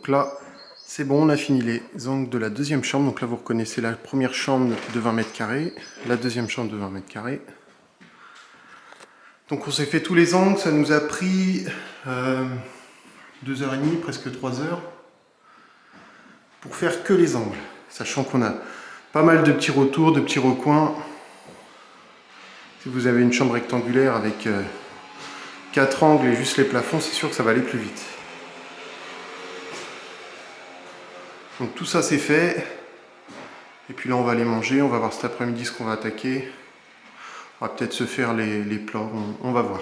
Donc là, c'est bon, on a fini les angles de la deuxième chambre. Donc là, vous reconnaissez la première chambre de 20 mètres carrés, la deuxième chambre de 20 mètres carrés. Donc on s'est fait tous les angles, ça nous a pris 2h30, presque 3 heures, pour faire que les angles. Sachant qu'on a pas mal de petits retours, de petits recoins. Si vous avez une chambre rectangulaire avec 4 angles et juste les plafonds, c'est sûr que ça va aller plus vite. Donc tout ça c'est fait. Et puis là on va aller manger, on va voir cet après-midi ce qu'on va attaquer. On va peut-être se faire les plats, on va voir.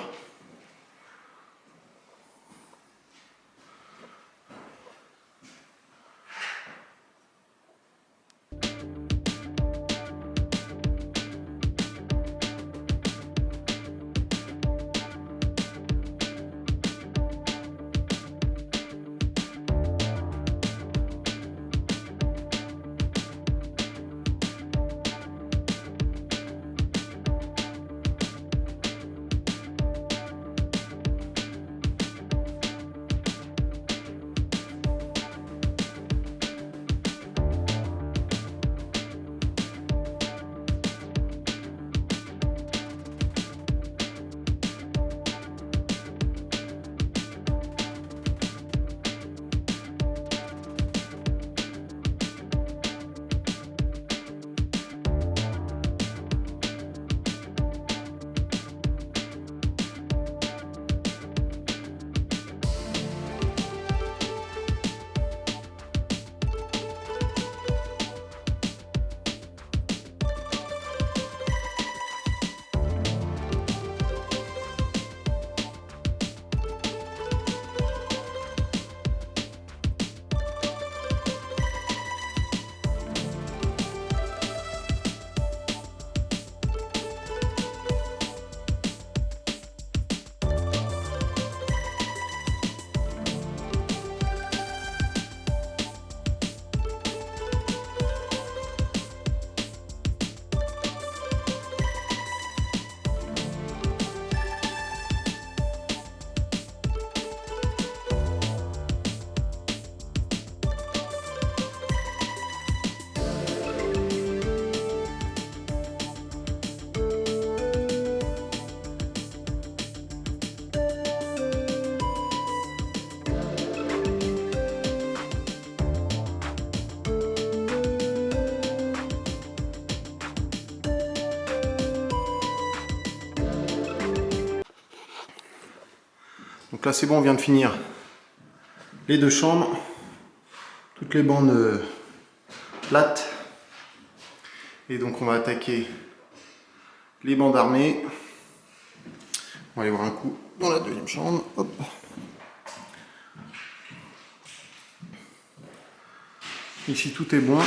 Donc là c'est bon, on vient de finir les deux chambres, toutes les bandes plates. Et donc on va attaquer les bandes armées. On va aller voir un coup dans la deuxième chambre. Hop. Ici tout est bon.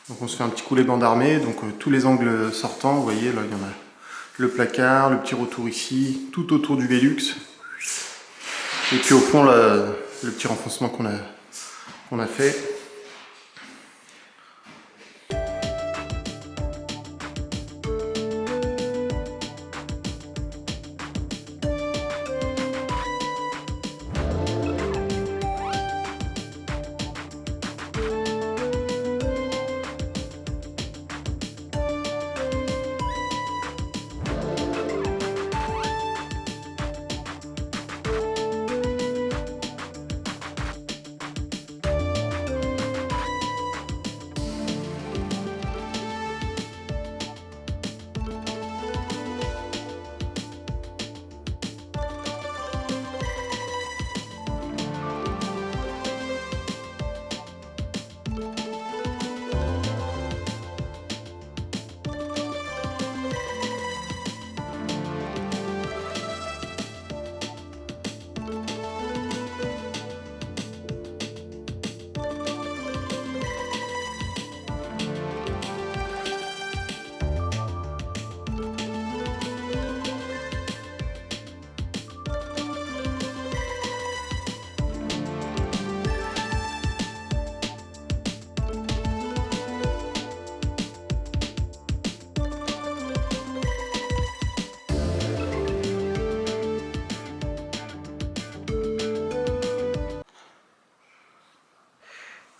Donc on se fait un petit coup les bandes armées, donc tous les angles sortants, vous voyez là il y en a le placard, le petit retour ici, tout autour du Velux. Et puis au fond le petit renfoncement qu'on a fait.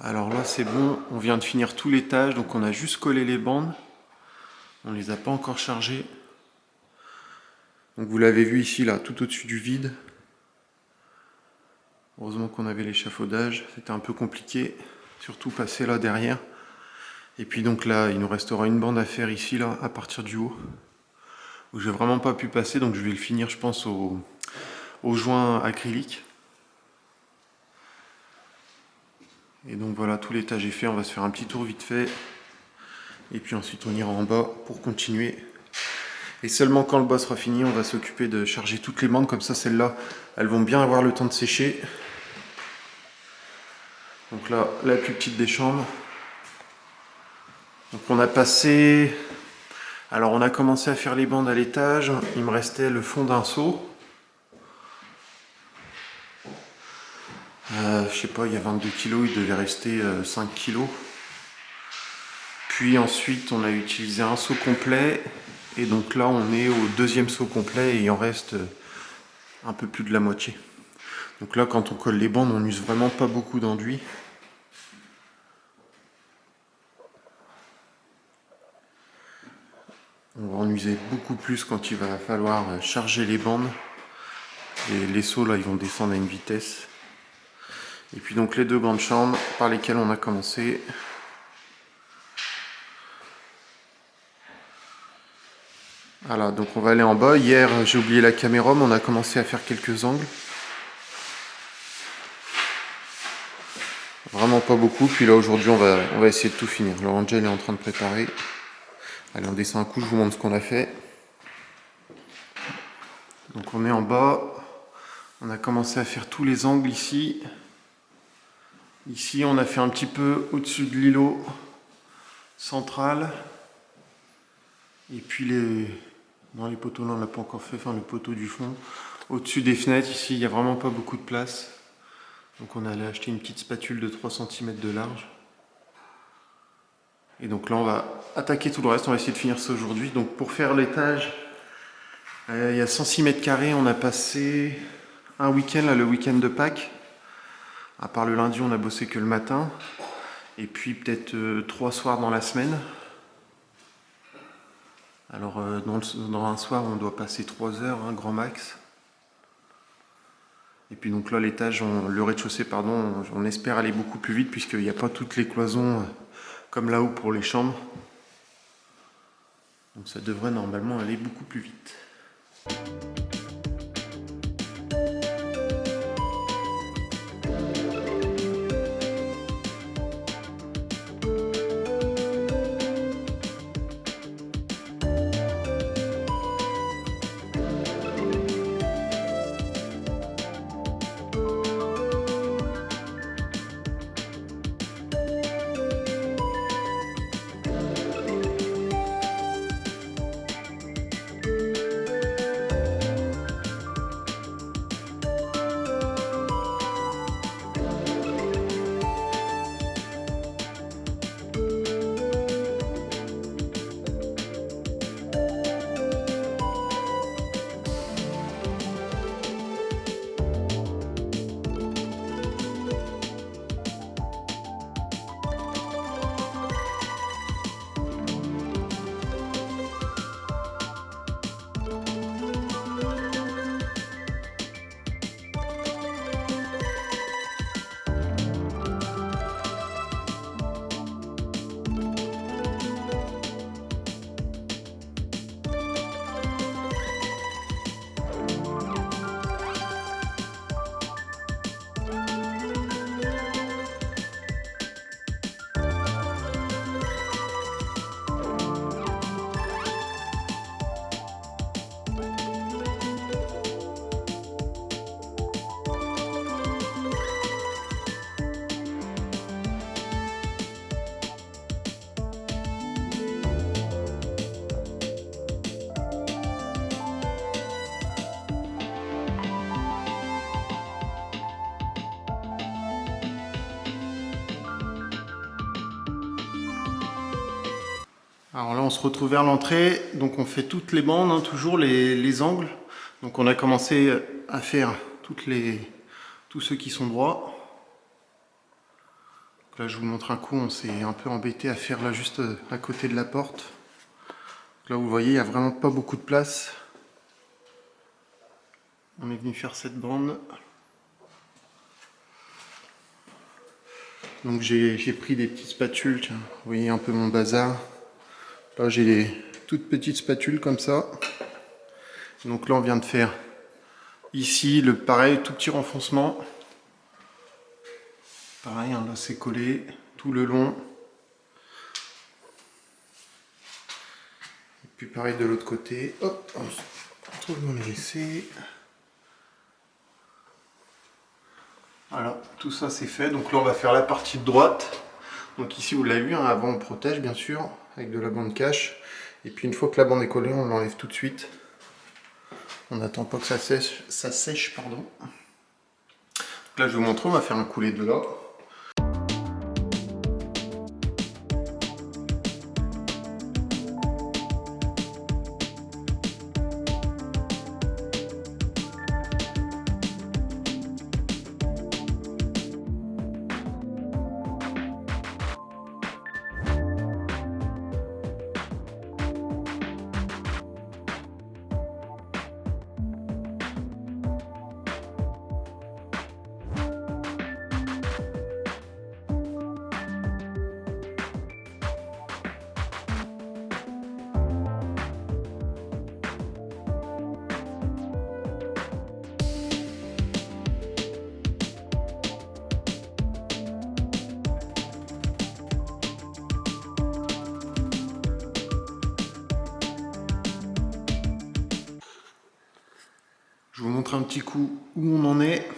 Alors là c'est bon, on vient de finir tout l'étage, donc on a juste collé les bandes. On les a pas encore chargées. Donc vous l'avez vu ici, là, tout au-dessus du vide. Heureusement qu'on avait l'échafaudage, c'était un peu compliqué, surtout passer là derrière. Et puis donc là, il nous restera une bande à faire ici, là, à partir du haut, où j'ai vraiment pas pu passer, donc je vais le finir, je pense, au joint acrylique. Et donc voilà, tout l'étage est fait, on va se faire un petit tour vite fait. Et puis ensuite on ira en bas pour continuer. Et seulement quand le bas sera fini, on va s'occuper de charger toutes les bandes, comme ça celles-là, elles vont bien avoir le temps de sécher. Donc là, la plus petite des chambres. Donc on a passé... Alors on a commencé à faire les bandes à l'étage, il me restait le fond d'un seau. Je sais pas, il y a 22 kg, il devait rester 5 kg. Puis ensuite on a utilisé un seau complet. Et donc là on est au deuxième seau complet et il en reste un peu plus de la moitié. Donc là quand on colle les bandes on n'use vraiment pas beaucoup d'enduit. On va en user beaucoup plus quand il va falloir charger les bandes. Et les seaux là ils vont descendre à une vitesse. Et puis donc les deux grandes chambres par lesquelles on a commencé. Voilà, donc on va aller en bas. Hier, j'ai oublié la caméra, mais on a commencé à faire quelques angles. Vraiment pas beaucoup. Puis là, aujourd'hui, on va essayer de tout finir. Alors, Angel est en train de préparer. Allez, on descend un coup, je vous montre ce qu'on a fait. Donc, on est en bas. On a commencé à faire tous les angles ici. Ici, on a fait un petit peu au-dessus de l'îlot central. Et puis, dans les poteaux là, on l'a pas encore fait. Enfin, le poteau du fond. Au-dessus des fenêtres, ici, il n'y a vraiment pas beaucoup de place. Donc on allait acheter une petite spatule de 3 cm de large. Et donc là on va attaquer tout le reste, on va essayer de finir ça aujourd'hui. Donc pour faire l'étage, il y a 106 mètres carrés, on a passé un week-end, là, le week-end de Pâques. À part le lundi, on a bossé que le matin. Et puis peut-être 3 soirs dans la semaine. Alors dans un soir, on doit passer 3 heures, grand max. Et puis donc là l'étage, le rez-de-chaussée pardon, on espère aller beaucoup plus vite puisqu'il n'y a pas toutes les cloisons comme là-haut pour les chambres. Donc ça devrait normalement aller beaucoup plus vite. Alors là on se retrouve vers l'entrée, donc on fait toutes les bandes, toujours les angles. Donc on a commencé à faire tous ceux qui sont droits. Là je vous montre un coup, on s'est un peu embêté à faire là juste à côté de la porte. Là vous voyez, il n'y a vraiment pas beaucoup de place. On est venu faire cette bande. Donc j'ai pris des petites spatules, tiens, vous voyez un peu mon bazar. Là j'ai des toutes petites spatules comme ça. Donc là on vient de faire ici le pareil, tout petit renfoncement. Pareil, hein, là c'est collé tout le long. Et puis pareil de l'autre côté. Hop, on trouve mon laissé. Voilà, tout ça c'est fait. Donc là on va faire la partie de droite. Donc ici vous l'avez vu, hein, avant on protège bien sûr avec de la bande cache. Et puis une fois que la bande est collée, on l'enlève tout de suite. On n'attend pas que ça sèche, pardon. Donc là je vais vous montrer, on va faire un coulé de là. Je vous montre un petit coup où on en est.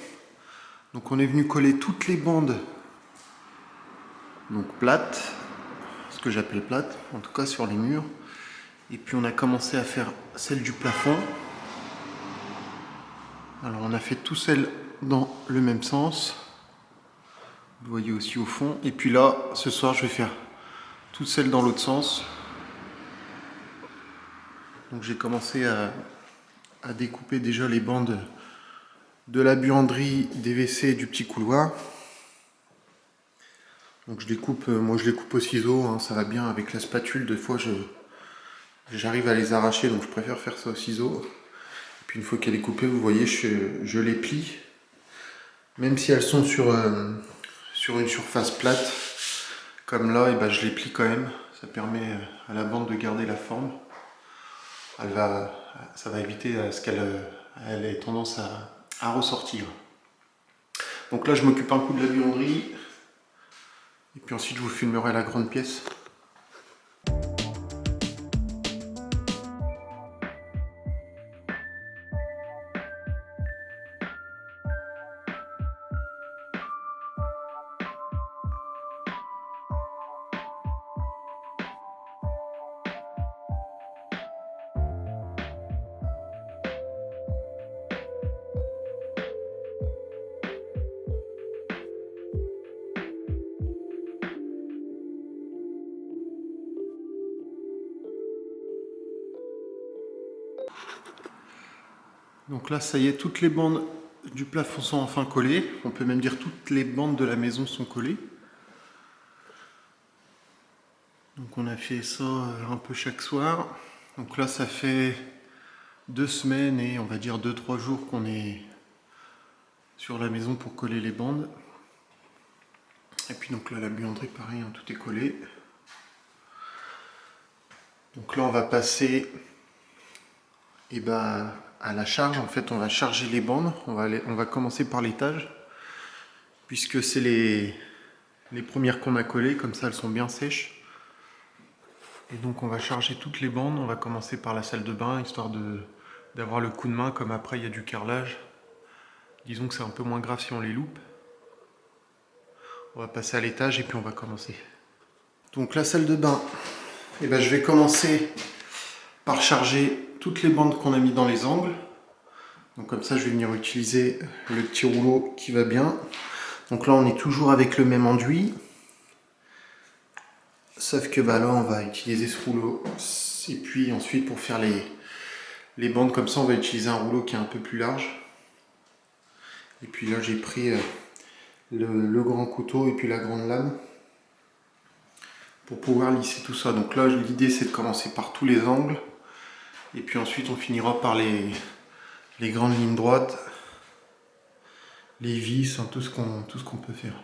Donc on est venu coller toutes les bandes donc plates, ce que j'appelle plates, en tout cas sur les murs. Et puis on a commencé à faire celle du plafond. Alors on a fait tout celle dans le même sens. Vous voyez aussi au fond. Et puis là, ce soir, je vais faire toutes celles dans l'autre sens. Donc j'ai commencé à découper déjà les bandes de la buanderie, des WC et du petit couloir. Donc je découpe, moi je les coupe au ciseau, hein, ça va bien avec la spatule. Des fois j'arrive à les arracher, donc je préfère faire ça au ciseau. Et puis une fois qu'elle est coupée, vous voyez, je les plie. Même si elles sont sur une surface plate, comme là, et ben je les plie quand même. Ça permet à la bande de garder la forme. Ça va éviter à ce qu'elle ait tendance à ressortir. Donc là, je m'occupe un coup de la buanderie. Et puis ensuite, je vous filmerai la grande pièce. Donc là, ça y est, toutes les bandes du plafond sont enfin collées. On peut même dire toutes les bandes de la maison sont collées. Donc on a fait ça un peu chaque soir. Donc là, ça fait 2 semaines et on va dire 2-3 jours qu'on est sur la maison pour coller les bandes. Et puis donc là, la buanderie, pareil, hein, tout est collé. Donc là, on va passer à la charge. En fait, on va charger les bandes. On va commencer par l'étage, puisque c'est les premières qu'on a collées. Comme ça, elles sont bien sèches. Et donc, on va charger toutes les bandes. On va commencer par la salle de bain, histoire d'avoir le coup de main, comme après, il y a du carrelage. Disons que c'est un peu moins grave si on les loupe. On va passer à l'étage et puis on va commencer. Donc, la salle de bain, je vais commencer par charger toutes les bandes qu'on a mis dans les angles. Donc comme ça, je vais venir utiliser le petit rouleau qui va bien. Donc là, on est toujours avec le même enduit. Sauf que là, on va utiliser ce rouleau. Et puis ensuite, pour faire les bandes comme ça, on va utiliser un rouleau qui est un peu plus large. Et puis là, j'ai pris le grand couteau et puis la grande lame pour pouvoir lisser tout ça. Donc là, l'idée c'est de commencer par tous les angles et puis ensuite on finira par les grandes lignes droites, les vis, hein, tout ce qu'on peut faire.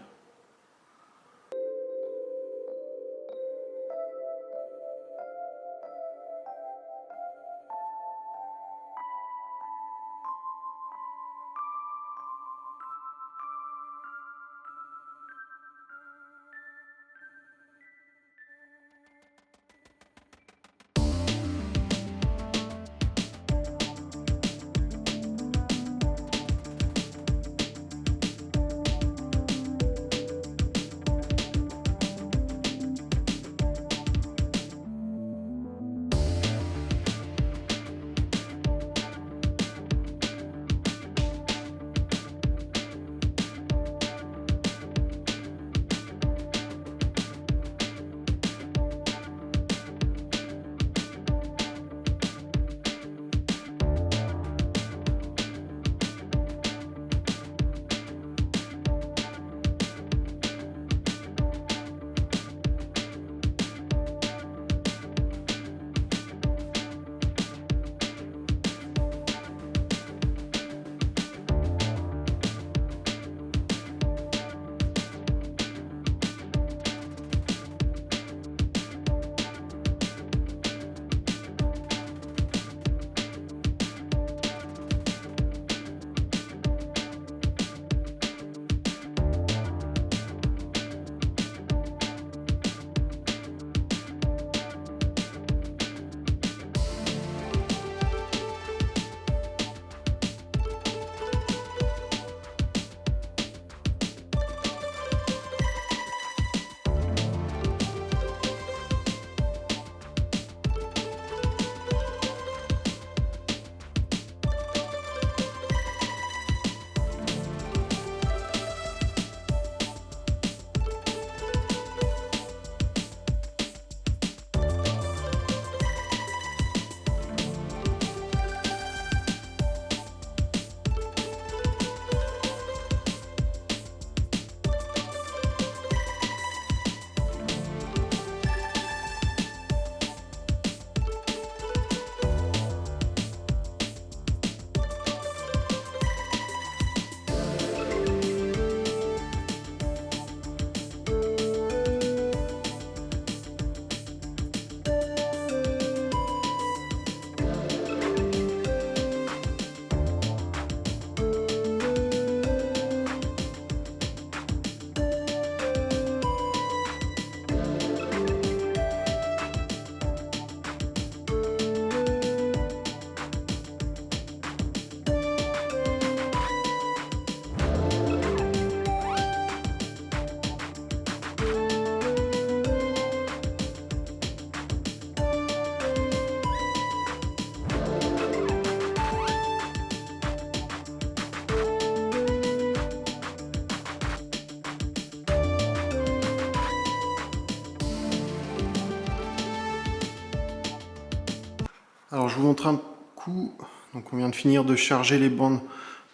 Alors je vous montre un coup. Donc on vient de finir de charger les bandes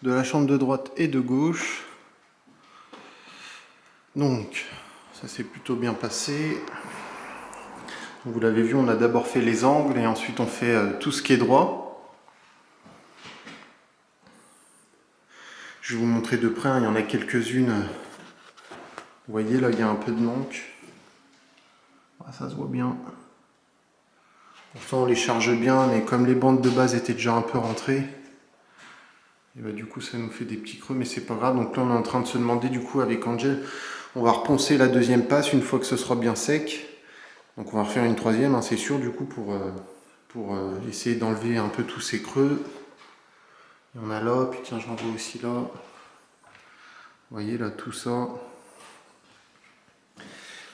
de la chambre de droite et de gauche. Donc ça s'est plutôt bien passé. Donc, vous l'avez vu, on a d'abord fait les angles et ensuite on fait tout ce qui est droit. Je vais vous montrer de près, hein, il y en a quelques-unes. Vous voyez là, il y a un peu de manque. Ah, ça se voit bien. Pourtant on les charge bien, mais comme les bandes de base étaient déjà un peu rentrées, et bah, du coup ça nous fait des petits creux, mais c'est pas grave. Donc là on est en train de se demander du coup avec Angel, on va reponcer la deuxième passe une fois que ce sera bien sec. Donc on va refaire une troisième, hein, c'est sûr, du coup pour essayer d'enlever un peu tous ces creux. Il y en a là, puis tiens j'en vois aussi là. Vous voyez là tout ça.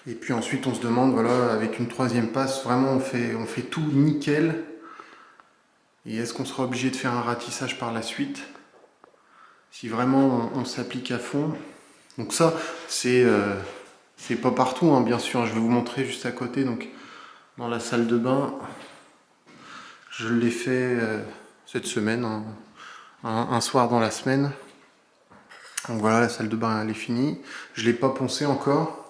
Et puis ensuite on se demande, voilà, avec une troisième passe, vraiment on fait tout nickel. Et est-ce qu'on sera obligé de faire un ratissage par la suite? Si vraiment on s'applique à fond. Donc ça, c'est pas partout, hein, bien sûr. Je vais vous montrer juste à côté, donc dans la salle de bain. Je l'ai fait cette semaine, hein, un soir dans la semaine. Donc voilà, la salle de bain elle est finie. Je ne l'ai pas poncé encore.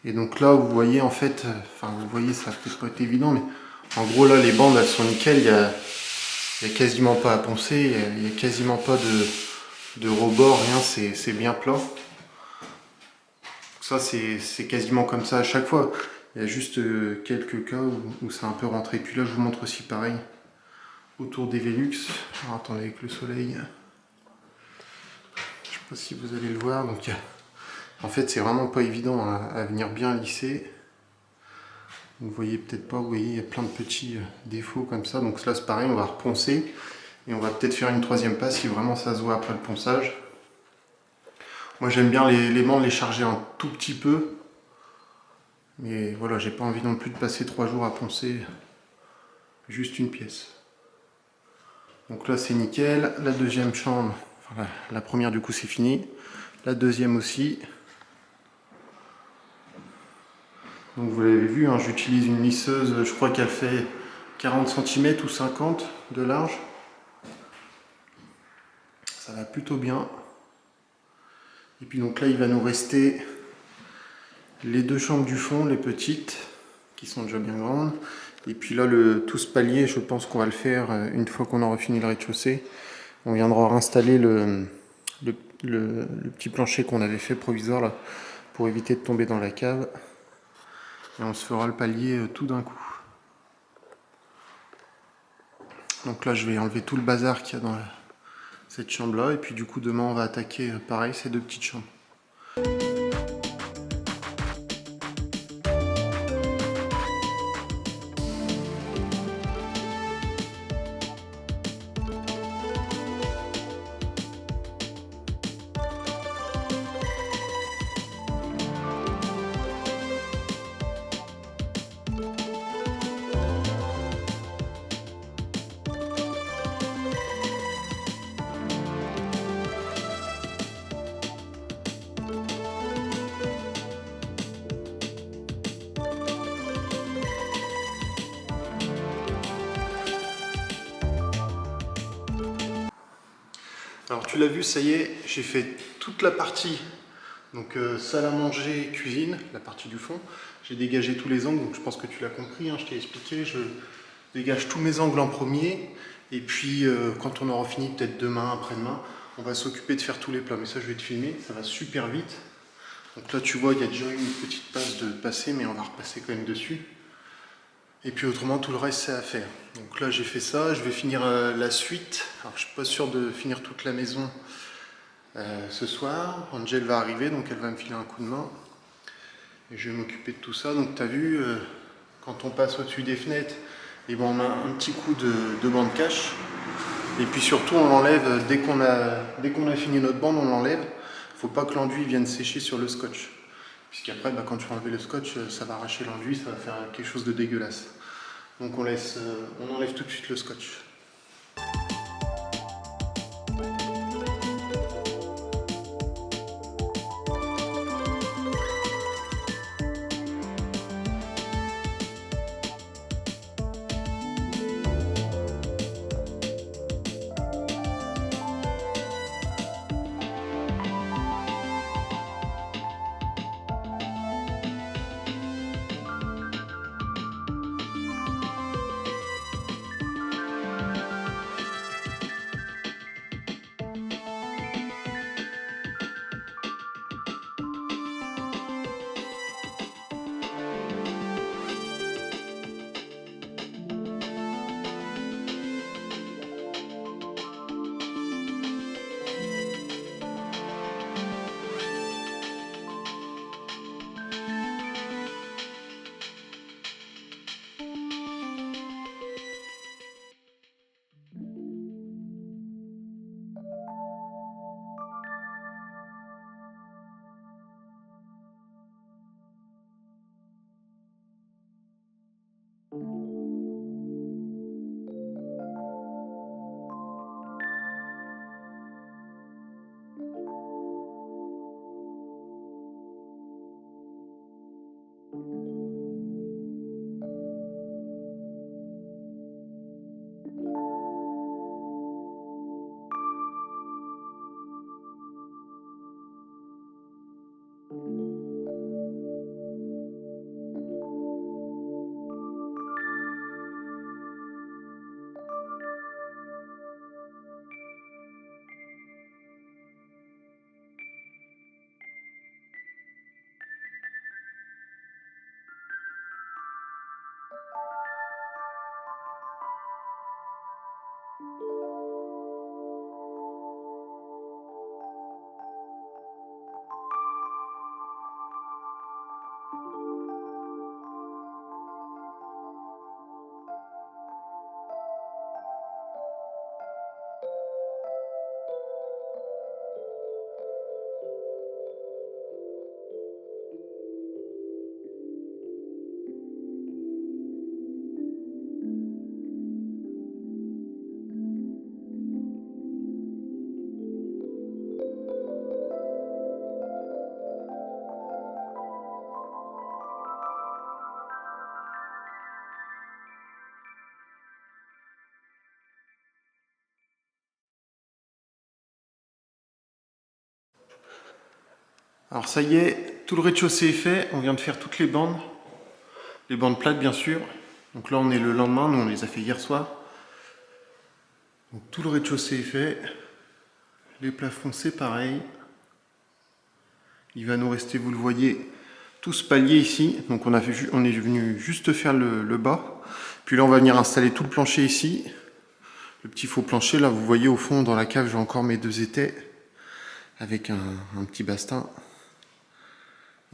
Et donc là, vous voyez en fait, vous voyez, ça va peut-être pas être évident, mais en gros là, les bandes elles sont nickel. Il y a quasiment pas à poncer, il y a quasiment pas de rebord, rien, c'est bien plat. Ça, c'est quasiment comme ça à chaque fois. Il y a juste quelques cas où c'est un peu rentré. Puis là, je vous montre aussi pareil autour des Velux. Alors, attendez, avec le soleil. Je sais pas si vous allez le voir. Donc, en fait, c'est vraiment pas évident à venir bien lisser. Vous voyez peut-être pas, vous voyez, il y a plein de petits défauts comme ça. Donc là, c'est pareil, on va reponcer. Et on va peut-être faire une troisième passe si vraiment ça se voit après le ponçage. Moi, j'aime bien les bandes les charger un tout petit peu. Mais voilà, j'ai pas envie non plus de passer 3 jours à poncer juste une pièce. Donc là c'est nickel. La deuxième chambre, enfin, la première du coup c'est fini. La deuxième aussi. Donc vous l'avez vu, hein, j'utilise une lisseuse, je crois qu'elle fait 40 cm ou 50 de large. Ça va plutôt bien. Et puis donc là il va nous rester les 2 chambres du fond, les petites, qui sont déjà bien grandes. Et puis là, tout ce palier, je pense qu'on va le faire une fois qu'on aura fini le rez-de-chaussée. On viendra réinstaller le petit plancher qu'on avait fait provisoire là, pour éviter de tomber dans la cave. Et on se fera le palier tout d'un coup. Donc là, je vais enlever tout le bazar qu'il y a dans cette chambre-là. Et puis du coup, demain, on va attaquer pareil ces 2 petites chambres. Alors tu l'as vu, ça y est, j'ai fait toute la partie, donc salle à manger, cuisine, la partie du fond. J'ai dégagé tous les angles, donc je pense que tu l'as compris, hein, je t'ai expliqué, je dégage tous mes angles en premier. Et puis quand on aura fini, peut-être demain, après-demain, on va s'occuper de faire tous les plats. Mais ça je vais te filmer, ça va super vite. Donc là tu vois, il y a déjà une petite passe de passer, mais on va repasser quand même dessus. Et puis autrement, tout le reste, c'est à faire. Donc là, j'ai fait ça. Je vais finir la suite. Alors, je suis pas sûr de finir toute la maison ce soir. Angel va arriver, donc elle va me filer un coup de main. Et je vais m'occuper de tout ça. Donc tu as vu, quand on passe au-dessus des fenêtres, et ben, on a un petit coup de bande cache. Et puis surtout, on l'enlève dès qu'on a fini notre bande, on l'enlève. Il ne faut pas que l'enduit vienne sécher sur le scotch. Puisqu'après, quand tu vas enlever le scotch, ça va arracher l'enduit, ça va faire quelque chose de dégueulasse. Donc on enlève tout de suite le scotch. Alors ça y est, tout le rez-de-chaussée est fait, on vient de faire toutes les bandes plates bien sûr. Donc là on est le lendemain, nous on les a fait hier soir. Donc tout le rez-de-chaussée est fait, les plafonds c'est pareil. Il va nous rester, vous le voyez, tout ce palier ici. Donc on est venu juste faire le bas. Puis là on va venir installer tout le plancher ici. Le petit faux plancher, là vous voyez au fond dans la cave j'ai encore mes 2 étais avec un petit bastin.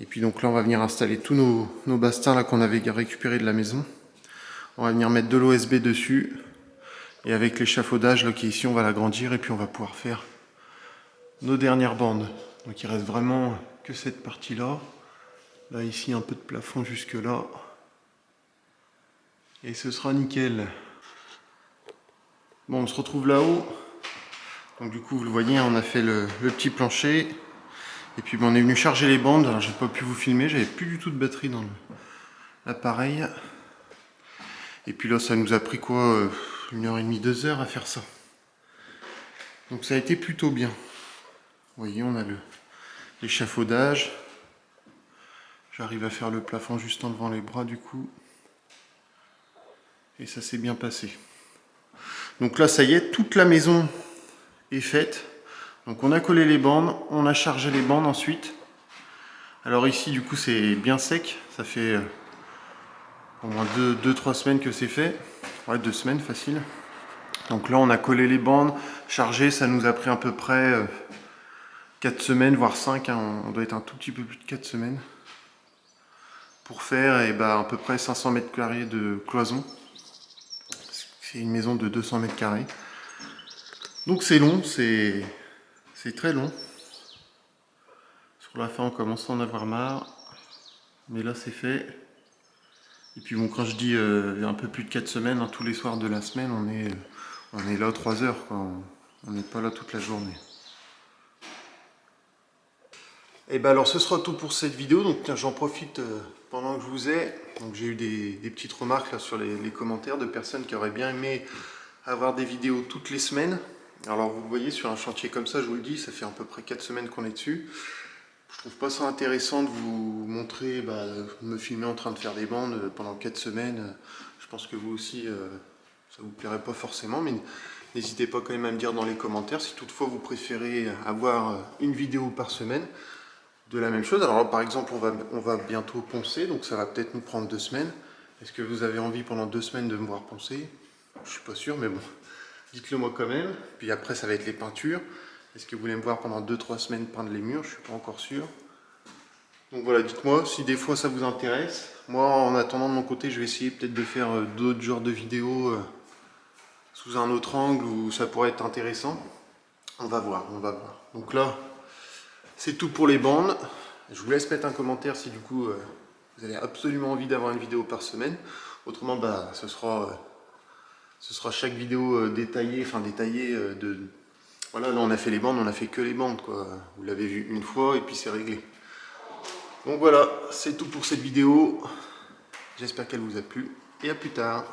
Et puis donc là on va venir installer tous nos bastins là qu'on avait récupérés de la maison. On va venir mettre de l'OSB dessus. Et avec l'échafaudage là qui est ici, on va l'agrandir et puis on va pouvoir faire nos dernières bandes. Donc il reste vraiment que cette partie là. Là ici un peu de plafond jusque là. Et ce sera nickel. Bon, on se retrouve là-haut. Donc du coup vous le voyez, on a fait le petit plancher. Et puis on est venu charger les bandes. Alors j'ai pas pu vous filmer, j'avais plus du tout de batterie dans l'appareil. Et puis là ça nous a pris quoi, 1h30, 2 heures à faire ça. Donc ça a été plutôt bien. Vous voyez, on a l'échafaudage. J'arrive à faire le plafond juste en devant les bras du coup. Et ça s'est bien passé. Donc là ça y est, toute la maison est faite. Donc on a collé les bandes, on a chargé les bandes ensuite. Alors ici du coup c'est bien sec, ça fait au moins 2-3 semaines que c'est fait. Ouais, 2 semaines facile. Donc là on a collé les bandes, chargé, ça nous a pris à peu près 4 semaines, voire 5, hein. On doit être un tout petit peu plus de 4 semaines. Pour faire à peu près 500 mètres carrés de cloison. C'est une maison de 200 mètres carrés. Donc c'est long, c'est très long. Sur la fin on commence à en avoir marre. Mais là c'est fait. Et puis bon, quand je dis un peu plus de 4 semaines, hein, tous les soirs de la semaine on est là 3 heures, quoi. On n'est pas là toute la journée. Et ben alors ce sera tout pour cette vidéo. Donc j'en profite pendant que je vous ai. Donc j'ai eu des petites remarques là sur les commentaires de personnes qui auraient bien aimé avoir des vidéos toutes les semaines. Alors vous voyez, sur un chantier comme ça, je vous le dis, ça fait à peu près 4 semaines qu'on est dessus. Je trouve pas ça intéressant de vous montrer, me filmer en train de faire des bandes pendant 4 semaines. Je pense que vous aussi, ça vous plairait pas forcément, mais n'hésitez pas quand même à me dire dans les commentaires si toutefois vous préférez avoir une vidéo par semaine de la même chose. Alors là, par exemple, on va bientôt poncer, donc ça va peut-être nous prendre 2 semaines. Est-ce que vous avez envie pendant 2 semaines de me voir poncer? Je suis pas sûr, mais bon, dites-le moi quand même. Puis après, ça va être les peintures. Est-ce que vous voulez me voir pendant 2-3 semaines peindre les murs? Je suis pas encore sûr. Donc voilà, dites-moi si des fois ça vous intéresse. Moi, en attendant de mon côté, je vais essayer peut-être de faire d'autres genres de vidéos sous un autre angle où ça pourrait être intéressant. On va voir, on va voir. Donc là, c'est tout pour les bandes. Je vous laisse mettre un commentaire si du coup vous avez absolument envie d'avoir une vidéo par semaine. Autrement, ce sera chaque vidéo détaillée, voilà, là on a fait les bandes, on a fait que les bandes, quoi. Vous l'avez vu une fois et puis c'est réglé. Donc voilà, c'est tout pour cette vidéo. J'espère qu'elle vous a plu et à plus tard.